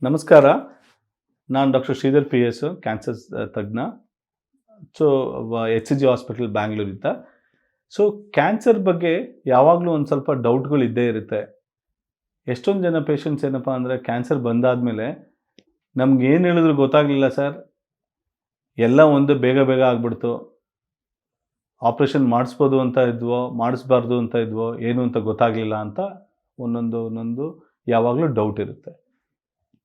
ನಮಸ್ಕಾರ. ನಾನು doctor Shridhar P S, cancer ತಜ್ಞ. So H C G hospital ಬ್ಯಾಂಗ್ಳೂರಿಂದ. ಸೊ ಕ್ಯಾನ್ಸರ್ ಬಗ್ಗೆ ಯಾವಾಗಲೂ ಒಂದು ಸ್ವಲ್ಪ ಡೌಟ್ಗಳು ಇದ್ದೇ ಇರುತ್ತೆ. ಎಷ್ಟೊಂದು ಜನ ಪೇಷಂಟ್ಸ್ ಏನಪ್ಪ ಅಂದರೆ ಕ್ಯಾನ್ಸರ್ ಬಂದಾದಮೇಲೆ ನಮ್ಗೆ ಏನು ಹೇಳಿದ್ರು ಗೊತ್ತಾಗಲಿಲ್ಲ ಸರ್, ಎಲ್ಲ ಒಂದು ಬೇಗ ಬೇಗ ಆಗಿಬಿಡ್ತು, ಆಪ್ರೇಷನ್ ಮಾಡಿಸ್ಬೋದು ಅಂತ ಇದ್ವೋ ಮಾಡಿಸ್ಬಾರ್ದು ಅಂತ ಇದ್ವೋ ಏನು ಅಂತ ಗೊತ್ತಾಗಲಿಲ್ಲ ಅಂತ ಒಂದೊಂದು ಯಾವಾಗಲೂ ಡೌಟ್ ಇರುತ್ತೆ.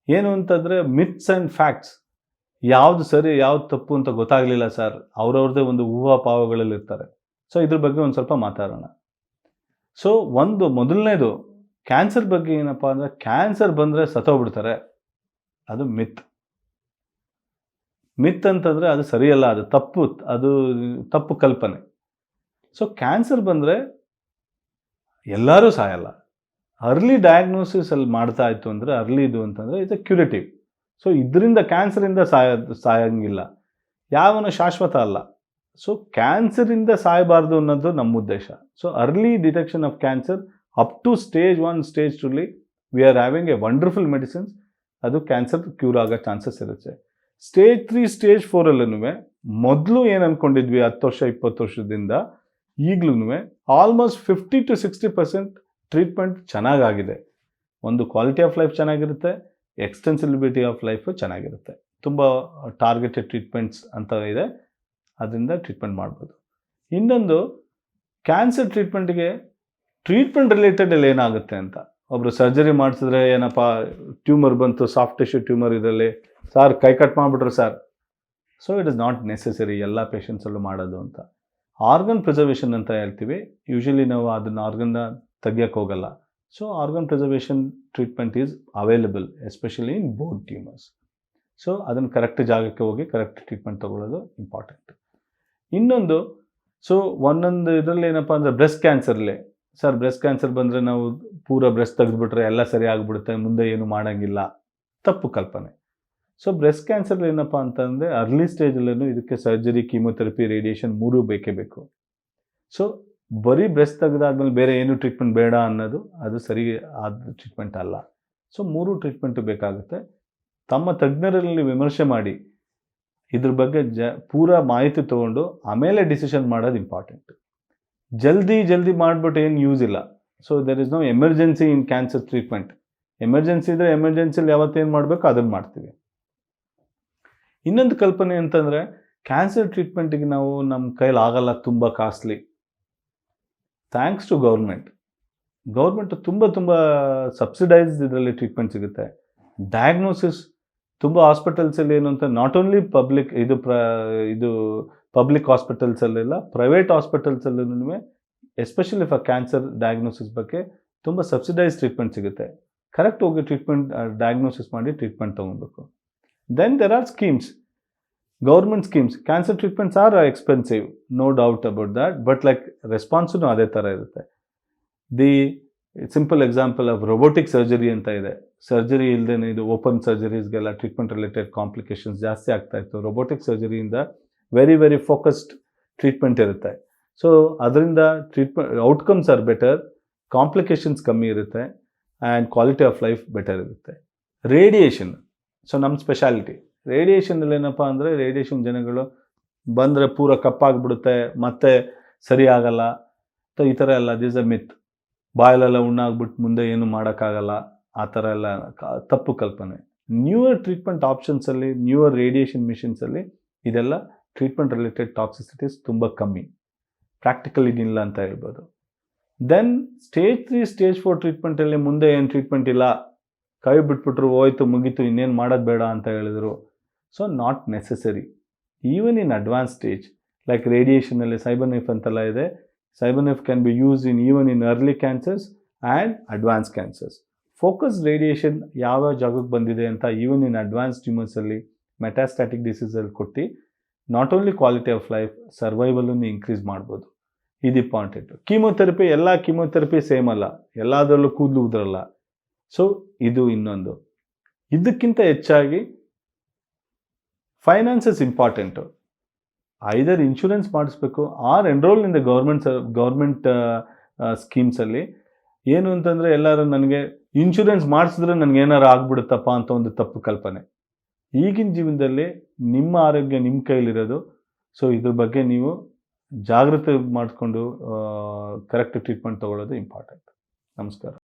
ಏನು ಅಂತಂದರೆ ಮಿತ್ಸ್ ಆ್ಯಂಡ್ ಫ್ಯಾಕ್ಟ್ಸ್, ಯಾವುದು ಸರಿ ಯಾವುದು ತಪ್ಪು ಅಂತ ಗೊತ್ತಾಗಲಿಲ್ಲ ಸರ್, ಅವ್ರವ್ರದ್ದೇ ಒಂದು ಊಹಾಪೋಹಗಳಲ್ಲಿರ್ತಾರೆ. ಸೊ ಇದ್ರ ಬಗ್ಗೆ ಒಂದು ಸ್ವಲ್ಪ ಮಾತಾಡೋಣ. ಸೊ ಮೊದಲನೇದು ಕ್ಯಾನ್ಸರ್ ಬಗ್ಗೆ ಏನಪ್ಪ ಅಂದರೆ, ಕ್ಯಾನ್ಸರ್ ಬಂದರೆ ಸತ್ತೋಗ್ಬಿಡ್ತಾರೆ, ಅದು ಮಿತ್ ಅಂತಂದರೆ ಅದು ಸರಿಯಲ್ಲ, ಅದು ತಪ್ಪು ಕಲ್ಪನೆ. ಸೊ ಕ್ಯಾನ್ಸರ್ ಬಂದರೆ ಎಲ್ಲರೂ ಸಾಯಲ್ಲ. ಅರ್ಲಿ ಡಯಾಗ್ನೋಸಿಸಲ್ಲಿ ಮಾಡ್ತಾ ಇತ್ತು ಅಂದರೆ ಇದು ಅಂತಂದರೆ ಇಟ್ಸ್ ಎ ಕ್ಯೂರೇಟಿವ್. ಸೊ ಇದರಿಂದ ಕ್ಯಾನ್ಸರಿಂದ ಸಾಯಂಗಿಲ್ಲ, ಯಾವನು ಶಾಶ್ವತ ಅಲ್ಲ. ಸೊ ಕ್ಯಾನ್ಸರಿಂದ ಸಾಯಬಾರ್ದು ಅನ್ನೋದು ನಮ್ಮ ಉದ್ದೇಶ. So early detection of cancer up to stage 1 stage 2 we are having a wonderful medicines. ಅದು ಕ್ಯಾನ್ಸರ್ ಕ್ಯೂರ್ ಆಗೋ ಚಾನ್ಸಸ್ ಇರುತ್ತೆ. ಸ್ಟೇಜ್ 3 ಸ್ಟೇಜ್ 4 ಮೊದಲು ಏನು ಅಂದ್ಕೊಂಡಿದ್ವಿ 10 ವರ್ಷ 20 ವರ್ಷದಿಂದ, ಈಗಲೂ ಆಲ್ಮೋಸ್ಟ್ 50 to 60% ಟ್ರೀಟ್ಮೆಂಟ್ ಚೆನ್ನಾಗಾಗಿದೆ. ಒಂದು ಕ್ವಾಲಿಟಿ ಆಫ್ ಲೈಫ್ ಚೆನ್ನಾಗಿರುತ್ತೆ, ಎಕ್ಸ್ಟೆನ್ಸಿಬಿಲಿಟಿ ಆಫ್ ಲೈಫು ಚೆನ್ನಾಗಿರುತ್ತೆ. ತುಂಬ ಟಾರ್ಗೆಟೆಡ್ ಟ್ರೀಟ್ಮೆಂಟ್ಸ್ ಅಂತ ಇದೆ, ಅದರಿಂದ ಟ್ರೀಟ್ಮೆಂಟ್ ಮಾಡ್ಬೋದು. ಇನ್ನೊಂದು ಕ್ಯಾನ್ಸರ್ ಟ್ರೀಟ್ಮೆಂಟ್ ರಿಲೇಟೆಡ್ ಅಲ್ಲಿ ಏನಾಗುತ್ತೆ ಅಂತ, ಒಬ್ಬರು ಸರ್ಜರಿ ಮಾಡಿಸಿದ್ರೆ ಏನಪ್ಪ ಟ್ಯೂಮರ್ ಬಂತು, ಸಾಫ್ಟ್ ಟಿಶ್ಯೂ ಟ್ಯೂಮರ್ ಇದರಲ್ಲಿ, ಸಾರ್ ಕೈ ಕಟ್ ಮಾಡಿಬಿಟ್ರು sir. So it is not necessary ಎಲ್ಲ ಪೇಷಂಟ್ಸಲ್ಲೂ ಮಾಡೋದು ಅಂತ. ಆರ್ಗನ್ ಪ್ರಿಸರ್ವೇಷನ್ ಅಂತ ಹೇಳ್ತೀವಿ. ಯೂಶಲಿ ನಾವು ಅದನ್ನು ಆರ್ಗನ್ನ ತೆಗಿಯೋಕ್ಕೆ ಹೋಗಲ್ಲ. So organ preservation treatment is available especially in bone tumours. So ಅದನ್ನು ಕರೆಕ್ಟ್ ಜಾಗಕ್ಕೆ ಹೋಗಿ ಕರೆಕ್ಟ್ ಟ್ರೀಟ್ಮೆಂಟ್ ತೊಗೊಳ್ಳೋದು ಇಂಪಾರ್ಟೆಂಟ್. ಇನ್ನೊಂದು, ಸೊ ಒಂದೊಂದು ಇದರಲ್ಲಿ ಏನಪ್ಪ ಅಂದರೆ ಬ್ರೆಸ್ಟ್ ಕ್ಯಾನ್ಸರ್ಲಿ, ಸರ್ ಬ್ರೆಸ್ಟ್ ಕ್ಯಾನ್ಸರ್ ಬಂದರೆ ನಾವು ಪೂರ ಬ್ರೆಸ್ಟ್ ತೆಗೆದುಬಿಟ್ರೆ ಎಲ್ಲ ಸರಿ ಆಗಿಬಿಡುತ್ತೆ, ಮುಂದೆ ಏನು ಮಾಡೋಂಗಿಲ್ಲ, ತಪ್ಪು ಕಲ್ಪನೆ. ಸೊ ಬ್ರೆಸ್ಟ್ ಕ್ಯಾನ್ಸರ್ ಏನಪ್ಪ ಅಂತಂದರೆ ಅರ್ಲಿ ಸ್ಟೇಜಲ್ಲೂ ಇದಕ್ಕೆ ಸರ್ಜರಿ, ಕೀಮೊಥೆರಪಿ, ರೇಡಿಯೇಷನ್ 3 ಬೇಕೇ ಬೇಕು. ಸೊ ಬರೀ ಬ್ರೆಸ್ಟ್ ತೆಗೆದಾದ್ಮೇಲೆ ಬೇರೆ ಏನು ಟ್ರೀಟ್ಮೆಂಟ್ ಬೇಡ ಅನ್ನೋದು ಅದು ಸರಿ ಆದ ಟ್ರೀಟ್ಮೆಂಟ್ ಅಲ್ಲ. ಸೊ 3 ಟ್ರೀಟ್ಮೆಂಟು ಬೇಕಾಗುತ್ತೆ. ತಮ್ಮ ತಜ್ಞರಲ್ಲಿ ವಿಮರ್ಶೆ ಮಾಡಿ ಇದ್ರ ಬಗ್ಗೆ ಪೂರ ಮಾಹಿತಿ ತೊಗೊಂಡು ಆಮೇಲೆ ಡಿಸಿಷನ್ ಮಾಡೋದು ಇಂಪಾರ್ಟೆಂಟ್. ಜಲ್ದಿ ಮಾಡಿಬಿಟ್ಟು ಏನು ಯೂಸ್ ಇಲ್ಲ. So there is no emergency in cancer treatment. Emergency ಇದ್ದರೆ ಎಮರ್ಜೆನ್ಸಿಲಿ ಯಾವತ್ತೇನು ಮಾಡಬೇಕು ಅದನ್ನು ಮಾಡ್ತೀವಿ. ಇನ್ನೊಂದು ಕಲ್ಪನೆ ಅಂತಂದರೆ ಕ್ಯಾನ್ಸರ್ ಟ್ರೀಟ್ಮೆಂಟಿಗೆ ನಮ್ಮ ಕೈಲಿ ಆಗಲ್ಲ, ತುಂಬ ಕಾಸ್ಟ್ಲಿ. ಥ್ಯಾಂಕ್ಸ್ ಟು ಗೌರ್ಮೆಂಟು ತುಂಬ ಸಬ್ಸಿಡೈಸ್ಡ್ ಇದರಲ್ಲಿ ಟ್ರೀಟ್ಮೆಂಟ್ ಸಿಗುತ್ತೆ. ಡಯಾಗ್ನೋಸಿಸ್ ತುಂಬ ಹಾಸ್ಪಿಟಲ್ಸಲ್ಲಿ ಏನು ಅಂತ, ನಾಟ್ ಓನ್ಲಿ ಪಬ್ಲಿಕ್ ಹಾಸ್ಪಿಟಲ್ಸಲ್ಲೆಲ್ಲ, ಪ್ರೈವೇಟ್ ಹಾಸ್ಪಿಟಲ್ಸಲ್ಲೂ ಎಸ್ಪೆಷಲಿ ಫಾರ್ ಕ್ಯಾನ್ಸರ್ ಡಯಾಗ್ನೋಸಿಸ್ ಬಗ್ಗೆ ತುಂಬ ಸಬ್ಸಿಡೈಸ್ಡ್ ಟ್ರೀಟ್ಮೆಂಟ್ ಸಿಗುತ್ತೆ. ಕರೆಕ್ಟ್ ಹೋಗಿ ಟ್ರೀಟ್ಮೆಂಟ್ ಡಯಾಗ್ನೋಸಿಸ್ ಮಾಡಿ ಟ್ರೀಟ್ಮೆಂಟ್ ತೊಗೊಬೇಕು. Then there are schemes, government schemes. Cancer treatments are expensive, no doubt about that, but like response ಅದೇ ಥರ ಇರುತ್ತೆ. The simple example of robotic surgery ಅಂತ ಇದೆ. ಸರ್ಜರಿ ಇಲ್ಲದೇ ಇದು ಓಪನ್ ಸರ್ಜರೀಸ್ಗೆಲ್ಲ ಟ್ರೀಟ್ಮೆಂಟ್ ರಿಲೇಟೆಡ್ ಕಾಂಪ್ಲಿಕೇಶನ್ಸ್ ಜಾಸ್ತಿ ಆಗ್ತಾಯಿತ್ತು. ರೊಬೋಟಿಕ್ ಸರ್ಜರಿಯಿಂದ ವೆರಿ ಫೋಕಸ್ಡ್ ಟ್ರೀಟ್ಮೆಂಟ್ ಇರುತ್ತೆ. ಸೊ ಅದರಿಂದ ಔಟ್ಕಮ್ಸ್ ಆರ್ ಬೆಟರ್, ಕಾಂಪ್ಲಿಕೇಶನ್ಸ್ ಕಮ್ಮಿ ಇರುತ್ತೆ, and quality of life better ಇರುತ್ತೆ. ರೇಡಿಯೇಷನ್, ಸೊ ನಮ್ಮ ಸ್ಪೆಷಾಲಿಟಿ ರೇಡಿಯೇಷನಲ್ಲಿ ಏನಪ್ಪ ಅಂದರೆ, ರೇಡಿಯೇಷನ್ ಜನಗಳು ಬಂದರೆ ಪೂರ ಕಪ್ಪಾಗಿಬಿಡುತ್ತೆ, ಮತ್ತೆ ಸರಿ ಆಗಲ್ಲ, ಈ ಥರ ಎಲ್ಲ ದಿಸ್ ಅ ಮಿತ್. ಬಾಯಲೆಲ್ಲ ಉಣ್ಣಾಗ್ಬಿಟ್ಟು ಮುಂದೆ ಏನು ಮಾಡೋಕ್ಕಾಗಲ್ಲ, ಆ ಥರ ಎಲ್ಲ ತಪ್ಪು ಕಲ್ಪನೆ. ನ್ಯೂಯರ್ ಟ್ರೀಟ್ಮೆಂಟ್ ಆಪ್ಷನ್ಸಲ್ಲಿ, ನ್ಯೂಯರ್ ರೇಡಿಯೇಷನ್ ಮಿಷನ್ಸಲ್ಲಿ ಇದೆಲ್ಲ ಟ್ರೀಟ್ಮೆಂಟ್ ರಿಲೇಟೆಡ್ ಟಾಕ್ಸಿಸಿಟೀಸ್ ತುಂಬ ಕಮ್ಮಿ, ಪ್ರಾಕ್ಟಿಕಲ್ ಇಲ್ಲ ಅಂತ ಹೇಳ್ಬೋದು. ದೆನ್ ಸ್ಟೇಜ್ 3 ಸ್ಟೇಜ್ 4 ಟ್ರೀಟ್ಮೆಂಟಲ್ಲಿ ಮುಂದೆ ಏನು ಟ್ರೀಟ್ಮೆಂಟ್ ಇಲ್ಲ, ಕೈ ಬಿಟ್ಬಿಟ್ರು, ಹೋಯ್ತು ಮುಗೀತು, ಇನ್ನೇನು ಮಾಡೋದು ಬೇಡ ಅಂತ ಹೇಳಿದರು. So not necessary. Even in advance stage like ರೇಡಿಯೇಷನಲ್ಲಿ ಸೈಬರ್ನೈಫ್ ಅಂತೆಲ್ಲ ಇದೆ. CyberKnife can be use even in early cancers and advance cancers. Focus radiation ಯಾವ ಜಾಗಕ್ಕೆ ಬಂದಿದೆ ಅಂತ ಈವನ್ ಇನ್ ಅಡ್ವಾನ್ಸ್ ಟ್ಯೂಮರ್ಸಲ್ಲಿ, ಮೆಟಾಸ್ಟ್ಯಾಟಿಕ್ ಡಿಸೀಸಲ್ಲಿ ಕೊಟ್ಟು not only quality of life, ಸರ್ವೈವಲನ್ನು ಇನ್ಕ್ರೀಸ್ ಮಾಡ್ಬೋದು. ಇದು ಇಂಪಾರ್ಟೆಂಟು. ಕೀಮೊಥೆರಪಿ, ಎಲ್ಲ ಕೀಮೊಥೆರಪಿ ಸೇಮ್ ಅಲ್ಲ, ಎಲ್ಲದರಲ್ಲೂ ಕೂದಲು ಉದುರಲ್ಲ. ಸೊ ಇದು ಇನ್ನೊಂದು. ಇದಕ್ಕಿಂತ ಹೆಚ್ಚಾಗಿ ಫೈನಾನ್ಸಸ್ ಇಂಪಾರ್ಟೆಂಟು. ಐದರ್ ಇನ್ಶೂರೆನ್ಸ್ ಮಾಡಿಸ್ಬೇಕು or enrol in the government ಸ್ಕೀಮ್ಸಲ್ಲಿ. ಏನು ಅಂತಂದರೆ ಎಲ್ಲರೂ ನನಗೆ ಇನ್ಶೂರೆನ್ಸ್ ಮಾಡಿಸಿದ್ರೆ ನನಗೆ ಏನಾರು ಆಗ್ಬಿಡುತ್ತಪ್ಪ ಅಂತ ಒಂದು ತಪ್ಪು ಕಲ್ಪನೆ. ಈಗಿನ ಜೀವನದಲ್ಲಿ ನಿಮ್ಮ ಆರೋಗ್ಯ ನಿಮ್ಮ ಕೈಲಿರೋದು. ಸೊ ಇದ್ರ ಬಗ್ಗೆ ನೀವು ಜಾಗ್ರತೆ ಮಾಡಿಕೊಂಡು ಕರೆಕ್ಟ್ ಟ್ರೀಟ್ಮೆಂಟ್ ತೊಗೊಳ್ಳೋದು ಇಂಪಾರ್ಟೆಂಟ್. ನಮಸ್ಕಾರ.